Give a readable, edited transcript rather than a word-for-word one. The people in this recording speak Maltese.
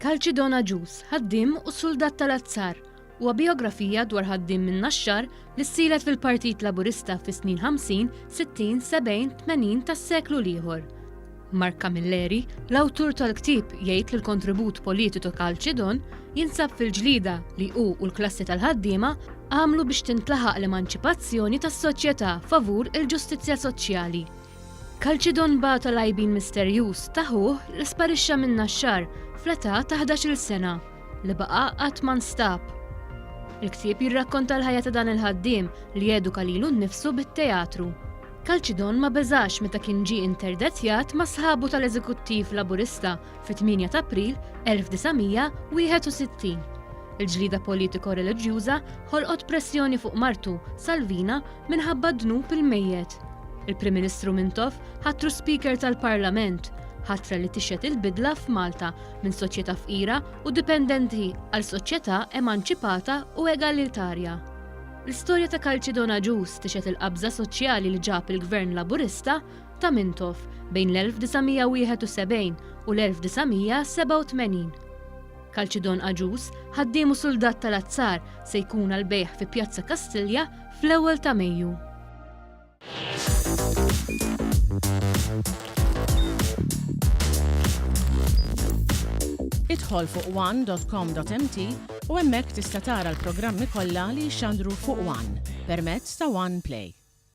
Kalċidon Agius, ħaddiem u Suldat Tal-Azzar huwa biografija dwar ħaddiem min-naxxar li ssielet fil-Partit Laburista fis-snin 50, 60, 70, 80 tas-seklu l-ieħor. Mark Camilleri, l-awtur tal-ktieb jgħid li l-kontribut politiku Kalċidon jinsab fil-ġlieda li hu u l-klassi tal-ħaddiema għamlu biex tintlaħaq l-emanċipazzjoni tas-soċjetà favur il-ġustizzja soċjali. Kalċidon bata qalbien misterjuż taħuh li sparixxa min-naxxar fl-età ta' 11-il sena li baqa' qatt ma nstab. Il-ktieb jirrakkonta l-ħajja ta' dan il-ħaddiem li eduka lilu nnifsu bit-teatru. Kalċidon ma beżax meta kien ġie interdettjat ma' sħabu tal-Eżekuttiv Laburista fit-8 ta' April 1961. Il-ġlieda politiko-reliġjuża ħolqot pressjoni fuq martu, Salvina, minħabba dnub il-mejjed. Il-Prim Ministru Mintoff ħattru Speaker tal-Parlament, ħatra li tixjed il-bidla f'Malta minn soċjetà fqira u dipendenti għal soċjetà emanċipata u egalitarja. L-istorja ta' Kalċidon Agius tixjed il-qabża soċjali li ġab il-Gvern Laburista ta' Mintoff bejn l-1971 u l-1987. Kalċidon Agius, ħaddiem u Suldat Tal-Azzar se jkun għall-bejgħ fi Pjazza Kastilja fl-ewwel ta' Mejju. Idħol fuq one.com.mt u hemmhekk tista' tara l-programmi kollha li jxandru fuq One permezz ta' One Play.